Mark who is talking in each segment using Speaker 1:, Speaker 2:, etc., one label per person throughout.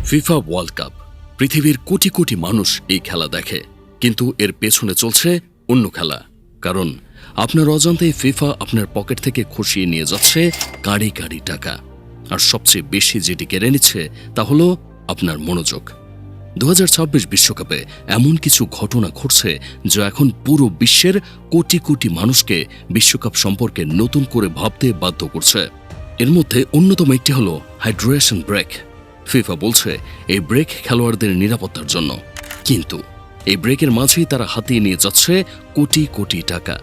Speaker 1: FIFA world cup. পৃথিবীর কোটি কোটি মানুষ এই খেলা দেখে, কিন্তু এর পেছনে চলছে অন্য খেলা। কারণ আপনার অজান্তেই ফিফা আপনার পকেট থেকে খসিয়ে নিয়ে যাচ্ছে কাঁড়ি কাঁড়ি টাকা। আর সবচেয়ে বেশি যেটি কেড়ে নিচ্ছে তা হলো আপনার মনোযোগ। 2026 বিশ্বকাপে এমন কিছু ঘটনা ঘটছে যা এখন পুরো বিশ্বের কোটি কোটি মানুষকে বিশ্বকাপ সম্পর্কে নতুন করে ভাবতে বাধ্য করছে। এর মধ্যে অন্যতম একটি হল হাইড্রেশন ব্রেক। ফিফা বলছে এই ব্রেক খেলোয়াড়দের নিরাপত্তার জন্য, কিন্তু এই ব্রেকের মাঝেই তারা হাতিয়ে নিয়ে যাচ্ছে কোটি কোটি টাকা।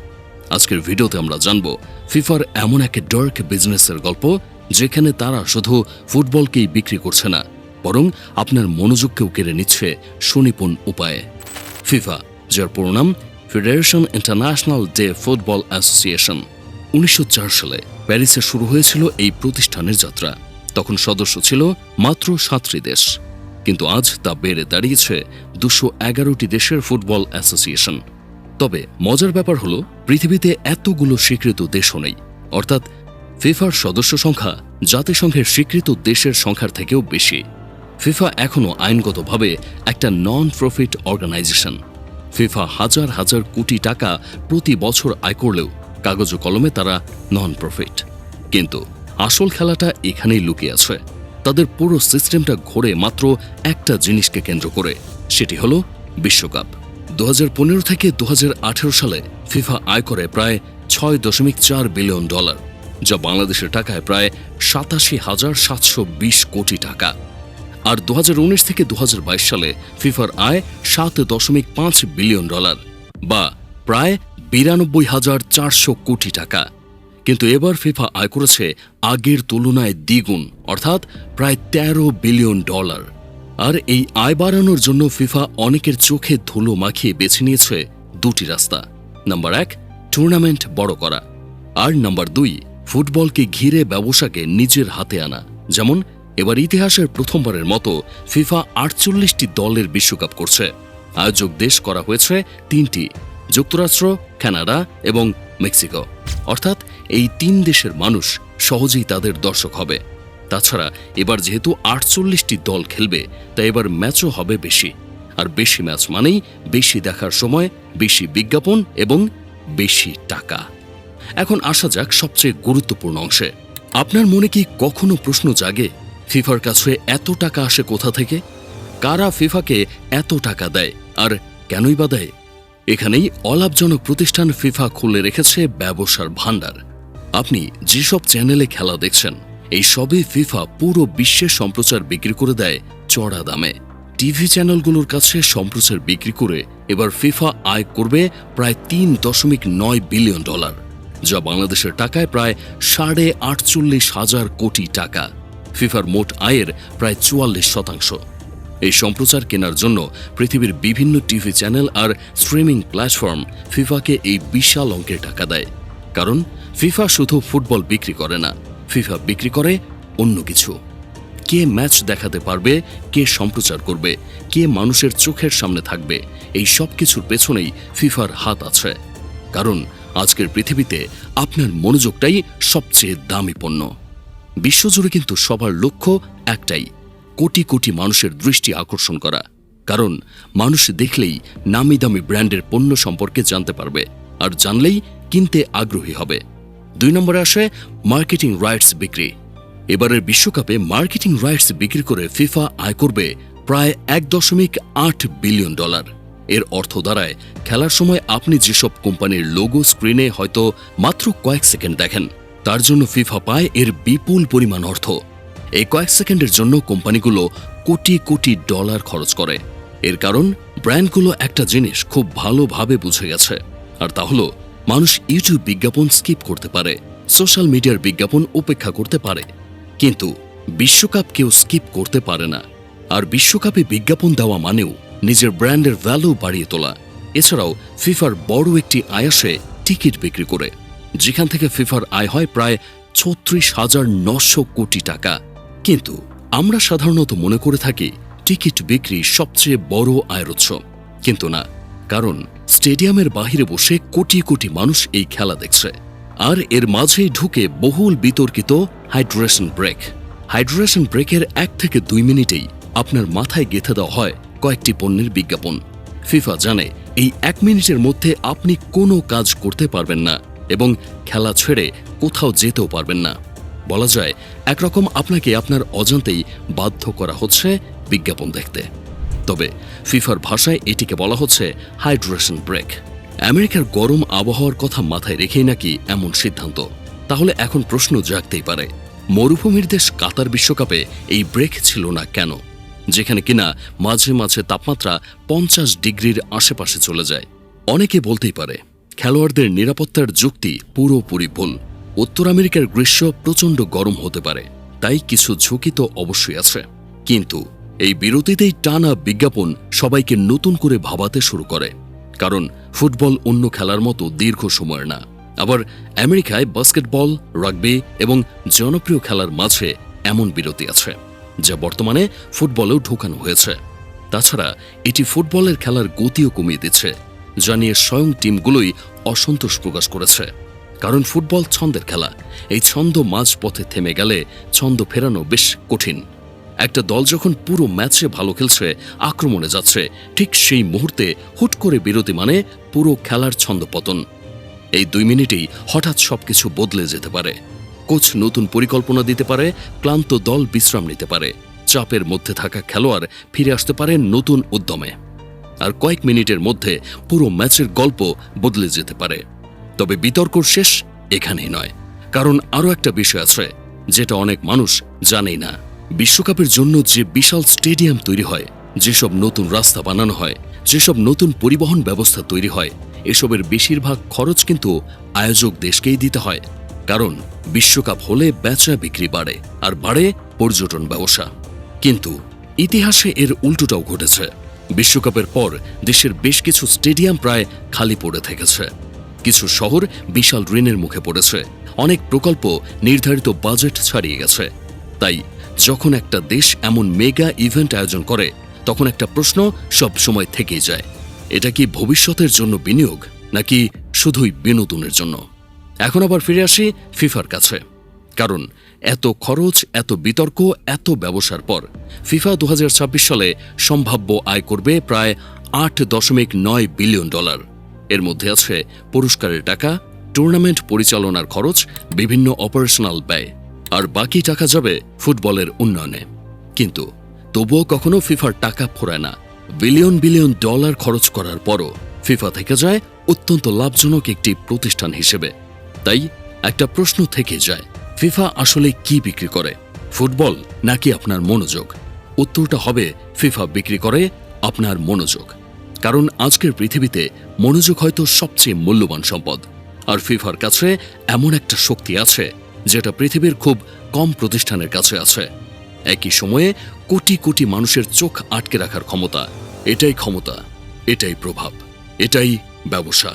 Speaker 1: আজকের ভিডিওতে আমরা জানব ফিফার এমন এক ডার্ক বিজনেসের গল্প, যেখানে তারা শুধু ফুটবলকেই বিক্রি করছে না, বরং আপনার মনোযোগকেও কেড়ে নিচ্ছে সুনিপুণ উপায়ে। ফিফা, যার পুরো নাম federation international day football association, 1904 সালে প্যারিসে শুরু হয়েছিল এই প্রতিষ্ঠানের যাত্রা। তখন সদস্য ছিল মাত্র 7টি দেশ, কিন্তু আজ তা বেড়ে দাঁড়িয়েছে 211টি দেশের ফুটবল অ্যাসোসিয়েশন। তবে মজার ব্যাপার হলো, পৃথিবীতে এতগুলো স্বীকৃত দেশও নেই। অর্থাৎ ফিফার সদস্য সংখ্যা জাতিসংঘের স্বীকৃত দেশের সংখ্যার থেকেও বেশি। ফিফা এখনও আইনগতভাবে একটা নন প্রফিট অর্গানাইজেশন। ফিফা হাজার হাজার কোটি টাকা প্রতি বছর আয় করলেও কাগজ কলমে তারা নন প্রফিট। কিন্তু আসল খেলাটা এখানেই লুকিয়ে আছে। তাদের পুরো সিস্টেমটা ঘোরে মাত্র একটা জিনিসকে কেন্দ্র করে, সেটি হলো বিশ্বকাপ। 2015 থেকে 2018 সালে ফিফা আয় করে প্রায় $6.4 বিলিয়ন, যা বাংলাদেশের টাকায় প্রায় 87,720 কোটি টাকা। আর 2019 থেকে 2022 সালে ফিফার আয় $7.5 বিলিয়ন, বা প্রায় 92,400 কোটি টাকা। কিন্তু এবার ফিফা আয় করেছে আগের তুলনায় দ্বিগুণ, অর্থাৎ প্রায় $13 বিলিয়ন। আর এই আয় বাড়ানোর জন্য ফিফা অনেকের চোখে ধুলো মাখিয়ে বেছে নিয়েছে দুটি রাস্তা। নাম্বার 1, টুর্নামেন্ট বড় করা, আর নাম্বার 2, ফুটবলকে ঘিরে ব্যবসাকে নিজের হাতে আনা। যেমন এবার ইতিহাসের প্রথমবারের মতো ফিফা 48টি দলের বিশ্বকাপ করছে। আয়োজক দেশ করা হয়েছে 3টি: যুক্তরাষ্ট্র, কানাডা এবং মেক্সিকো। অর্থাৎ এই 3 দেশের মানুষ সহজেই তাদের দর্শক হবে। তাছাড়া এবার যেহেতু 48টি দল খেলবে, তাই এবার ম্যাচও হবে বেশি। আর বেশি ম্যাচ মানেই বেশি দেখার সময়, বেশি বিজ্ঞাপন এবং বেশি টাকা। এখন আসা যাক সবচেয়ে গুরুত্বপূর্ণ অংশে। আপনার মনে কি কখনো প্রশ্ন জাগে, ফিফার কাছে এত টাকা আসে কোথা থেকে? কারা ফিফাকে এত টাকা দেয়, আর কেনই বা দেয়? এখানেই অলাভজনক প্রতিষ্ঠান ফিফা খুলে রেখেছে ব্যবসার ভাণ্ডার। আপনি যেসব চ্যানেলে খেলা দেখছেন, এই সবই ফিফা পুরো বিশ্বে সম্প্রচার বিক্রি করে দেয় চড়া দামে। টিভি চ্যানেলগুলোর কাছে সম্প্রচার বিক্রি করে এবার ফিফা আয় করবে প্রায় $3.9 বিলিয়ন, যা বাংলাদেশের টাকায় প্রায় 48,500 কোটি টাকা। ফিফার মোট আয়ের প্রায় 44%। এই সম্প্রচার কেনার জন্য পৃথিবীর বিভিন্ন টিভি চ্যানেল আর স্ট্রিমিং প্ল্যাটফর্ম ফিফাকে এই বিশাল অঙ্কের টাকা দেয়। কারণ ফিফা শুধু ফুটবল বিক্রি করে না, ফিফা বিক্রি করে অন্য কিছু। কে ম্যাচ দেখাতে পারবে, কে সম্প্রচার করবে, কে মানুষের চোখের সামনে থাকবে, এই সব কিছুর পেছনেই ফিফার হাত আছে। কারণ আজকের পৃথিবীতে আপনার মনোযোগটাই সবচেয়ে দামি পণ্য। বিশ্বজুড়ে কিন্তু সবার লক্ষ্য একটাই: কোটি কোটি মানুষের দৃষ্টি আকর্ষণ করা। কারণ মানুষ দেখলেই নামি দামি ব্র্যান্ডের পণ্য সম্পর্কে জানতে পারবে, আর জানলেই কিনতে আগ্রহী হবে। 2 নম্বরে আসে মার্কেটিং রাইটস বিক্রি। এবারের বিশ্বকাপে মার্কেটিং রাইটস বিক্রি করে ফিফা আয় করবে প্রায় $1.8 বিলিয়ন। এর অর্থ দাঁড়ায়, খেলার সময় আপনি যেসব কোম্পানির লোগো স্ক্রিনে হয়তো মাত্র কয়েক সেকেন্ড দেখেন, তার জন্য ফিফা পায় এর বিপুল পরিমাণ অর্থ। এই কয়েক সেকেন্ডের জন্য কোম্পানিগুলো কোটি কোটি ডলার খরচ করে। এর কারণ ব্র্যান্ডগুলো একটা জিনিস খুব ভালোভাবে বুঝে গেছে, আর তা হলো মানুষ ইউটিউব বিজ্ঞাপন স্কিপ করতে পারে, সোশ্যাল মিডিয়ার বিজ্ঞাপন উপেক্ষা করতে পারে, কিন্তু বিশ্বকাপ কেউ স্কিপ করতে পারে না। আর বিশ্বকাপে বিজ্ঞাপন দেওয়া মানেও নিজের ব্র্যান্ডের ভ্যালু বাড়িয়ে তোলা। এছাড়াও ফিফার বড় একটি আয় আসে টিকিট বিক্রি করে, যেখান থেকে ফিফার আয় হয় প্রায় 36,900 কোটি টাকা। কিন্তু আমরা সাধারণত মনে করে থাকি টিকিট বিক্রি সবচেয়ে বড় আয়ের উৎস, কিন্তু না। কারণ স্টেডিয়ামের বাহিরে বসে কোটি কোটি মানুষ এই খেলা দেখছে, আর এর মাঝেই ঢুকে বহুল বিতর্কিত হাইড্রেশন ব্রেক। হাইড্রেশন ব্রেকের 1 থেকে 2 মিনিটেই আপনার মাথায় গেঁথে দেওয়া হয় কয়েকটি পণ্যের বিজ্ঞাপন। ফিফা জানে এই 1 মিনিটের মধ্যে আপনি কোনো কাজ করতে পারবেন না এবং খেলা ছেড়ে কোথাও যেতেও পারবেন না। বলা যায় একরকম আপনাকে আপনার অজান্তেই বাধ্য করা হচ্ছে বিজ্ঞাপন দেখতে। তবে ফিফার ভাষায় এটিকে বলা হচ্ছে হাইড্রেশন ব্রেক। আমেরিকার গরম আবহাওয়ার কথা মাথায় রেখেই নাকি এমন সিদ্ধান্ত। তাহলে এখন প্রশ্ন জাগতেই পারে, মরুভূমির দেশ কাতার বিশ্বকাপে এই ব্রেক ছিল না কেন, যেখানে কিনা মাঝে মাঝে তাপমাত্রা 50 ডিগ্রির আশেপাশে চলে যায়? অনেকে বলতেই পারে খেলোয়াড়দের নিরাপত্তার যুক্তি পুরোপুরি ভুল। উত্তর আমেরিকার গ্রীষ্ম প্রচণ্ড গরম হতে পারে, তাই কিছু ঝুঁকি তো অবশ্যই আছে। কিন্তু এই বিরতিতেই টানা বিজ্ঞাপন সবাইকে নতুন করে ভাবাতে শুরু করে। কারণ ফুটবল অন্য খেলার মতো দীর্ঘ সময়ের না। আবার আমেরিকায় বাস্কেটবল, রাগবি এবং জনপ্রিয় খেলার মাঝে এমন বিরতি আছে যা বর্তমানে ফুটবলেও ঢোকানো হয়েছে। তাছাড়া এটি ফুটবলের খেলার গতিও কমিয়ে দিচ্ছে, যা নিয়ে স্বয়ং টিমগুলোই অসন্তোষ প্রকাশ করেছে। কারণ ফুটবল ছন্দের খেলা, এই ছন্দ মাঝপথে থেমে গেলে ছন্দ ফেরানো বেশ কঠিন। একটা দল যখন পুরো ম্যাচে ভালো খেলছে, আক্রমণে যাচ্ছে, ঠিক সেই মুহূর্তে হুট করে বিরতি মানে পুরো খেলার ছন্দপতন। এই 2 মিনিটেই হঠাৎ সবকিছু বদলে যেতে পারে। কোচ নতুন পরিকল্পনা দিতে পারে, ক্লান্ত দল বিশ্রাম নিতে পারে, চাপের মধ্যে থাকা খেলোয়াড় ফিরে আসতে পারে নতুন উদ্যমে। আর কয়েক মিনিটের মধ্যে পুরো ম্যাচের গল্প বদলে যেতে পারে। তবে বিতর্ক শেষ এখানেই নয়, কারণ আরও একটা বিষয় আছে যেটা অনেক মানুষ জানেই না। বিশ্বকাপের জন্য যে বিশাল স্টেডিয়াম তৈরি হয়, যেসব নতুন রাস্তা বানানো হয়, যেসব নতুন পরিবহন ব্যবস্থা তৈরি হয়, এসবের বেশিরভাগ খরচ কিন্তু আয়োজক দেশকেই দিতে হয়। কারণ বিশ্বকাপ হলে বেচা বিক্রি বাড়ে, আর বাড়ে পর্যটন ব্যবসা। কিন্তু ইতিহাসে এর উল্টোটাও ঘটেছে। বিশ্বকাপের পর দেশের বেশ কিছু স্টেডিয়াম প্রায় খালি পড়ে থেকেছে। কিছু শহর বিশাল ঋণের মুখে পড়েছে, অনেক প্রকল্প নির্ধারিত বাজেট ছাড়িয়ে গেছে। তাই যখন একটা দেশ এমন মেগা ইভেন্ট আয়োজন করে, তখন একটা প্রশ্ন সব সময় থেকেই যায়, এটা কি ভবিষ্যতের জন্য বিনিয়োগ নাকি শুধুই বিনোদনের জন্য? এখন আবার ফিরে আসি ফিফার কাছে। কারণ এত খরচ, এত বিতর্ক, এত ব্যবসার পর ফিফা 2026 সালে সম্ভাব্য আয় করবে প্রায় $8.9 বিলিয়ন। এর মধ্যে আছে পুরস্কারের টাকা, টুর্নামেন্ট পরিচালনার খরচ, বিভিন্ন অপারেশনাল ব্যয়, আর বাকি টাকা যাবে ফুটবলের উন্নয়নে। কিন্তু তবুও কখনো ফিফার টাকা ফোরায় না। বিলিয়ন বিলিয়ন ডলার খরচ করার পরও ফিফা থেকে যায় অত্যন্ত লাভজনক একটি প্রতিষ্ঠান হিসেবে। তাই একটা প্রশ্ন থেকে যায়, ফিফা আসলে কি বিক্রি করে, ফুটবল নাকি আপনার মনোযোগ? উত্তরটা হবে ফিফা বিক্রি করে আপনার মনোযোগ। কারণ আজকের পৃথিবীতে মনোযোগ হয়তো সবচেয়ে মূল্যবান সম্পদ। আর ফিফার কাছে এমন একটা শক্তি আছে যেটা পৃথিবীর খুব কম প্রতিষ্ঠানের কাছে আছে। একই সময়ে কোটি কোটি মানুষের চোখ আটকে রাখার ক্ষমতা। এটাই ক্ষমতা, এটাই প্রভাব, এটাই ব্যবসা।